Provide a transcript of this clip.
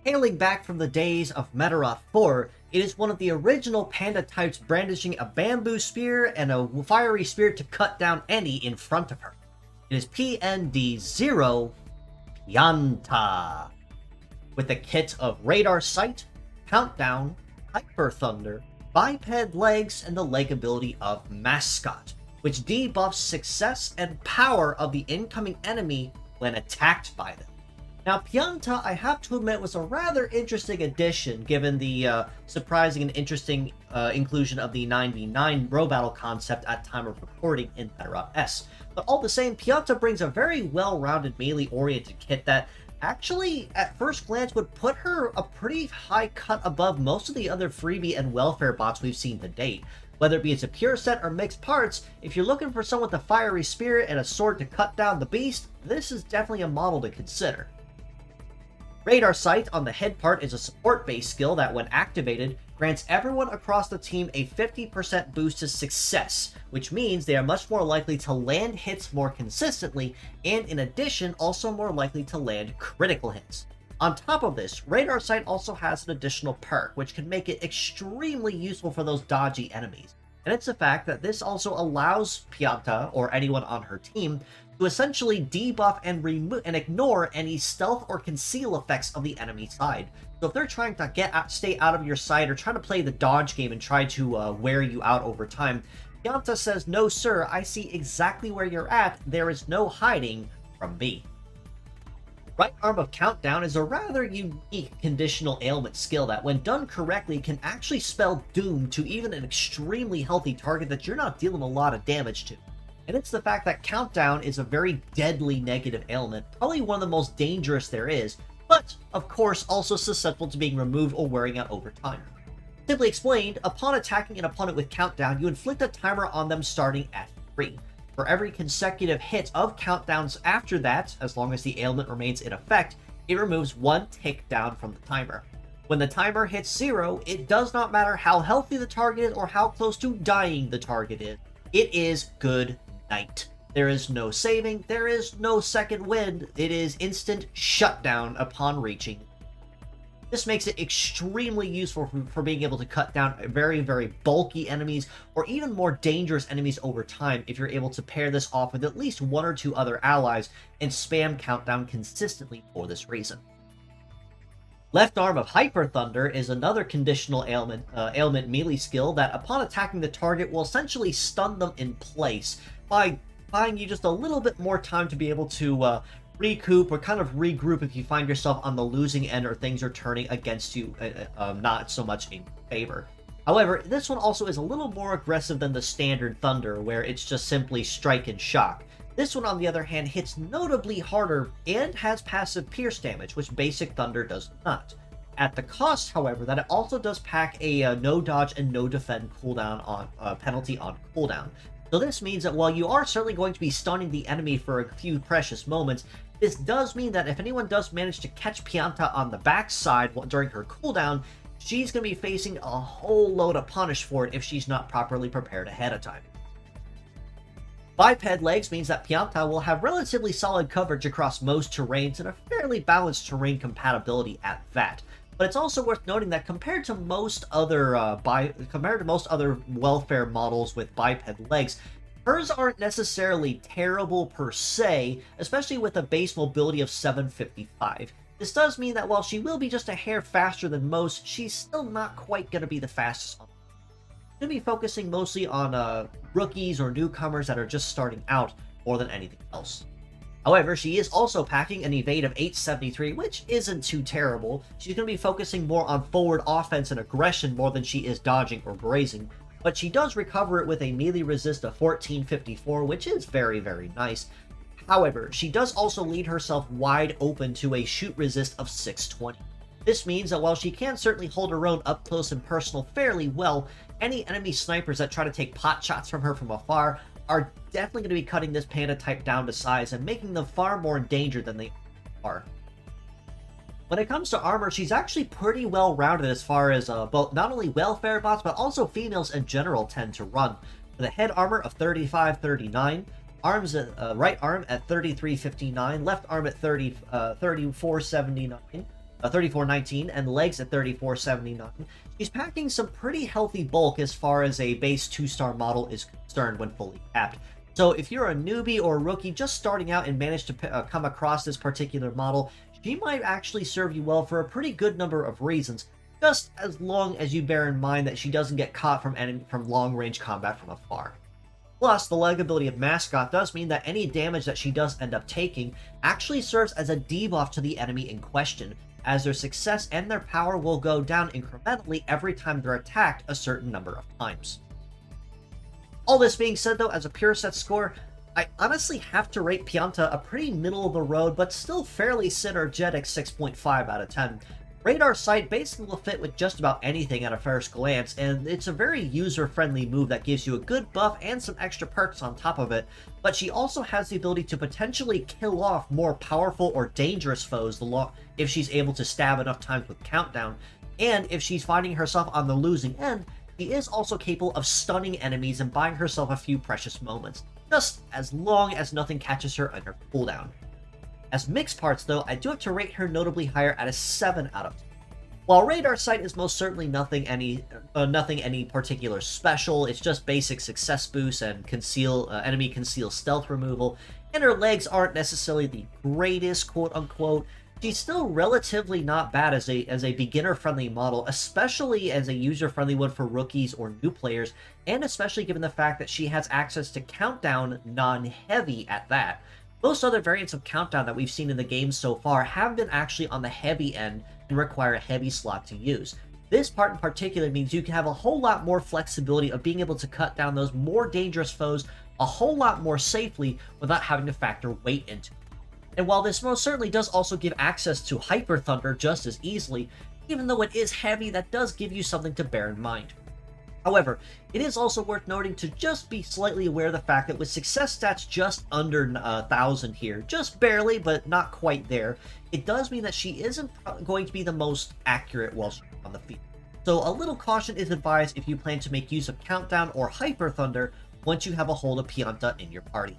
Hailing back from the days of Medarot 4, it is one of the original panda types brandishing a bamboo spear and a fiery spear to cut down any in front of her. It is PND00 Pyanta, with a kit of radar sight, countdown, hyper thunder, biped legs, and the leg ability of Mascot, which debuffs success and power of the incoming enemy when attacked by them. Now, Pyanta, I have to admit, was a rather interesting addition given the surprising and interesting inclusion of the 9v9 Robattle concept at time of recording in Medarot S. But all the same, Pyanta brings a very well-rounded melee-oriented kit that actually, at first glance, would put her a pretty high cut above most of the other freebie and welfare bots we've seen to date. Whether it be it's a pure set or mixed parts, if you're looking for someone with a fiery spirit and a sword to cut down the beast, this is definitely a model to consider. Radar Sight on the head part is a support-based skill that, when activated, grants everyone across the team a 50% boost to success, which means they are much more likely to land hits more consistently, and in addition, also more likely to land critical hits. On top of this, Radar Sight also has an additional perk, which can make it extremely useful for those dodgy enemies. And it's the fact that this also allows Pyanta, or anyone on her team, to essentially debuff and ignore any stealth or conceal effects of the enemy side. So if they're trying to stay out of your sight or trying to play the dodge game and try to wear you out over time, Pyanta says, "No sir, I see exactly where you're at, there is no hiding from me." Right Arm of Countdown is a rather unique conditional ailment skill that, when done correctly, can actually spell doom to even an extremely healthy target that you're not dealing a lot of damage to. And it's the fact that Countdown is a very deadly negative ailment, probably one of the most dangerous there is, but, of course, also susceptible to being removed or wearing out over time. Simply explained, upon attacking an opponent with Countdown, you inflict a timer on them starting at 3. For every consecutive hit of countdowns after that, as long as the ailment remains in effect, it removes 1 tick down from the timer. When the timer hits 0, it does not matter how healthy the target is or how close to dying the target is. It is good night. There is no saving, there is no second wind, it is instant shutdown upon reaching. This makes it extremely useful for being able to cut down very, very bulky enemies or even more dangerous enemies over time if you're able to pair this off with at least 1 or 2 other allies and spam Countdown consistently for this reason. Left Arm of Hyper Thunder is another conditional ailment melee skill that, upon attacking the target, will essentially stun them in place by buying you just a little bit more time to be able to recoup or kind of regroup if you find yourself on the losing end or things are turning against you, not so much in favor. However, this one also is a little more aggressive than the standard Thunder, where it's just simply strike and shock. This one, on the other hand, hits notably harder and has passive pierce damage, which basic Thunder does not. At the cost, however, that it also does pack a no dodge and no defend cooldown on penalty on cooldown. So this means that while you are certainly going to be stunning the enemy for a few precious moments, this does mean that if anyone does manage to catch Pyanta on the backside during her cooldown, she's going to be facing a whole load of punish for it if she's not properly prepared ahead of time. Biped legs means that Pyanta will have relatively solid coverage across most terrains and a fairly balanced terrain compatibility at that. But it's also worth noting that compared to most other welfare models with biped legs, hers aren't necessarily terrible per se, especially with a base mobility of 755. This does mean that while she will be just a hair faster than most, she's still not quite going to be the fastest on. She'll be focusing mostly on rookies or newcomers that are just starting out more than anything else. However, she is also packing an evade of 873, which isn't too terrible. She's going to be focusing more on forward offense and aggression more than she is dodging or grazing, but she does recover it with a melee resist of 1454, which is very, very nice. However, she does also leave herself wide open to a shoot resist of 620. This means that while she can certainly hold her own up close and personal fairly well, any enemy snipers that try to take pot shots from her from afar are definitely going to be cutting this panda type down to size and making them far more in danger than they are. When it comes to armor, she's actually pretty well rounded as far as both not only welfare bots but also females in general tend to run. With a head armor of 3539, arms right arm at 3359, left arm at 3479, 3419 and legs at 3479, she's packing some pretty healthy bulk as far as a base 2-star model is concerned when fully capped. So if you're a newbie or a rookie just starting out and manage to come across this particular model, she might actually serve you well for a pretty good number of reasons, just as long as you bear in mind that she doesn't get caught from long-range combat from afar. Plus, the leg ability of Mascot does mean that any damage that she does end up taking actually serves as a debuff to the enemy in question, as their success and their power will go down incrementally every time they're attacked a certain number of times. All this being said though, as a pure set score, I honestly have to rate Pyanta a pretty middle-of-the-road but still fairly synergetic 6.5 out of 10. Radar Sight basically will fit with just about anything at a first glance, and it's a very user-friendly move that gives you a good buff and some extra perks on top of it, but she also has the ability to potentially kill off more powerful or dangerous foes if she's able to stab enough times with Countdown, and if she's finding herself on the losing end, she is also capable of stunning enemies and buying herself a few precious moments, just as long as nothing catches her under cooldown. As mixed parts though, I do have to rate her notably higher at a 7 out of 10. While Radar Sight is most certainly nothing any particular special, it's just basic success boost and enemy conceal stealth removal, and her legs aren't necessarily the greatest quote-unquote, she's still relatively not bad as a beginner-friendly model, especially as a user-friendly one for rookies or new players, and especially given the fact that she has access to Countdown non-heavy at that. Most other variants of Countdown that we've seen in the game so far have been actually on the heavy end and require a heavy slot to use. This part in particular means you can have a whole lot more flexibility of being able to cut down those more dangerous foes a whole lot more safely without having to factor weight into it. And while this most certainly does also give access to Hyper Thunder just as easily, even though it is heavy, that does give you something to bear in mind. However, it is also worth noting to just be slightly aware of the fact that with success stats just under 1,000 here, just barely, but not quite there, it does mean that she isn't going to be the most accurate while she's on the field. So a little caution is advised if you plan to make use of Countdown or Hyper Thunder once you have a hold of Pyanta in your party.